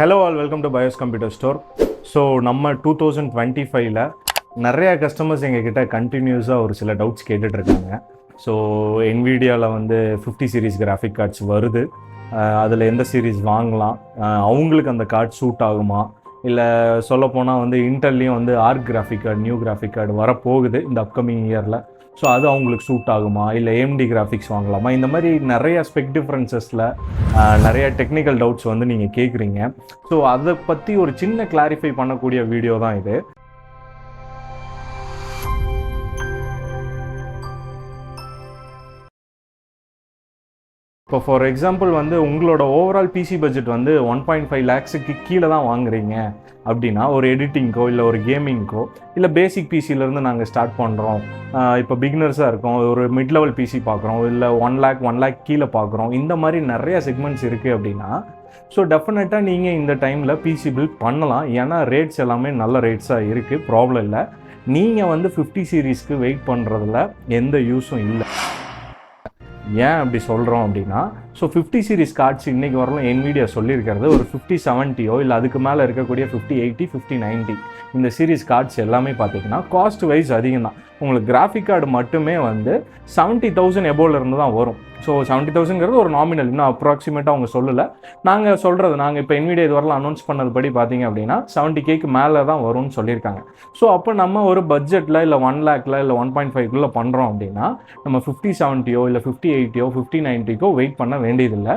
Hello all, welcome to BYOS Computer Store. So நம்ம 2025ல நிறைய customers எங்ககிட்ட கண்டினியூஸாக ஒரு சில டவுட்ஸ் கேட்டுட்ருக்காங்க. ஸோ Nvidiaவில் வந்து 50 சீரீஸ் கிராஃபிக் கார்ட்ஸ் வருது, அதில் எந்த சீரீஸ் வாங்கலாம், அவங்களுக்கு அந்த கார்டு சூட் ஆகுமா, இல்லை சொல்லப்போனால் வந்து இன்டெல்லையும் வந்து Arc graphic card new graphic card வரப்போகுது இந்த அப்கமிங் இயரில். ஸோ அது அவங்களுக்கு சூட் ஆகுமா, இல்லை AMD கிராஃபிக்ஸ் வாங்கலாமா, இந்த மாதிரி நிறைய ஸ்பெக் டிஃப்ரென்சஸில் நிறைய டெக்னிக்கல் டவுட்ஸ் வந்து நீங்கள் கேட்குறீங்க. ஸோ அதை பற்றி ஒரு சின்ன கிளாரிஃபை பண்ணக்கூடிய வீடியோ தான் இது. இப்போ ஃபார் எக்ஸாம்பிள் வந்து உங்களோட ஓவரால் பிசி பட்ஜெட் வந்து 1.5 lakhsக்கு கீழே தான் வாங்குறீங்க அப்படின்னா, ஒரு எடிட்டிங்க்கோ இல்லை ஒரு கேமிங்க்கோ இல்லை பேசிக் பிசியிலேருந்து நாங்கள் ஸ்டார்ட் பண்ணுறோம், இப்போ பிகினர்ஸாக இருக்கோம், ஒரு மிட் லெவல் பிசி பார்க்குறோம், இல்லை 1 lakh கீழே பார்க்குறோம், இந்த மாதிரி நிறைய செக்மெண்ட்ஸ் இருக்குது அப்படின்னா, ஸோ டெஃபினட்டாக நீங்கள் இந்த டைமில் பிசி பில்ட் பண்ணலாம். ஏன்னா ரேட்ஸ் எல்லாமே நல்ல ரேட்ஸாக இருக்குது, ப்ராப்ளம் இல்லை. நீங்கள் வந்து 50 சீரீஸ்க்கு வெயிட் பண்ணுறதுல எந்த யூஸும் இல்லை. ஏன் அப்படி சொல்கிறோம் அப்படின்னா, ஸோ 50 சீரீஸ் கார்ட்ஸ் இன்றைக்கி வரலாம் Nvidia சொல்லியிருக்கிறது ஒரு 5070 இல்லை அதுக்கு மேலே இருக்கக்கூடிய 5080 5090 இந்த சீரீஸ் கார்ட்ஸ் எல்லாமே பார்த்தீங்கன்னா காஸ்ட் வைஸ் அதிகம் தான். உங்களுக்கு கிராஃபிக் கார்டு மட்டுமே வந்து 70,000 எபோவிலேருந்து தான் வரும். ஸோ 70,000ங்கிறது ஒரு நாமினல், இன்னும் அப்ராக்சிமேட்டாக அவங்க சொல்லலை. நாங்கள் இப்போ Nvidia இது வரலாம் அனௌன்ஸ் பண்ணது படி பார்த்தீங்க அப்படின்னா 70Kக்கு மேலே தான் வரும்னு சொல்லியிருக்காங்க. ஸோ அப்போ நம்ம ஒரு பட்ஜெட்டில் இல்லை 1 lakhல இல்லை 1.5க்குள்ளே பண்ணுறோம் அப்படின்னா நம்ம 5070 இல்லை 5080 5090 வெயிட் பண்ண வேண்டியதில்லை.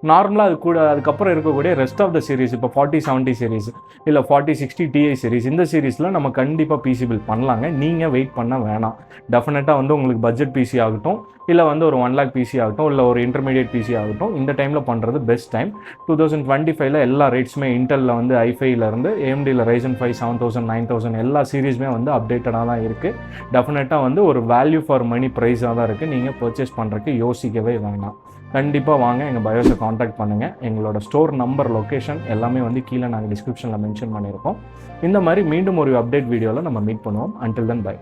நார்மலாக அது கூட அதுக்கப்புறம் இருக்கக்கூடிய ரெஸ்ட் ஆஃப் த சீரீஸ், இப்போ 4070 சீரீஸ் இல்லை 4060 Ti சீரீஸ், இந்த சீரீஸில் நம்ம கண்டிப்பாக பிசி பில்ட் பண்ணலாங்க. நீங்கள் வெயிட் பண்ண வேணாம். டெஃபினட்டாக வந்து உங்களுக்கு பட்ஜெட் பிசி ஆகட்டும், இல்லை வந்து ஒரு 1 lakh பிசி ஆகட்டும், இல்லை ஒரு இன்டர்மீடியட் பிசி ஆகட்டும், இந்த டைமில் பண்ணுறது பெஸ்ட் டைம். 2025ல் எல்லா ரேட்ஸுமே இன்டெல்லில் வந்து i5லேருந்து AMDயில் Ryzen 5 7000 9000 எல்லா சீரீஸுமே வந்து அப்டேட்டடாக தான் இருக்குது. டெஃபினட்டாக வந்து ஒரு வேல்யூ ஃபார் மணி ப்ரைஸாக தான் இருக்குது. நீங்கள் பர்ச்சேஸ் பண்ணுறதுக்கு யோசிக்கவே வேணாம். கண்டிப்பாக வாங்க, எங்கள் பயோஸை காண்டாக்ட் பண்ணுங்கள். எங்களோட ஸ்டோர் நம்பர், லொக்கேஷன் எல்லாமே வந்து கீழே நாங்கள் டிஸ்கிரிப்ஷனில் மென்ஷன் பண்ணியிருக்கோம். இந்த மாதிரி மீண்டும் ஒரு அப்டேட் வீடியோவில் நம்ம மீட் பண்ணுவோம். Until then by.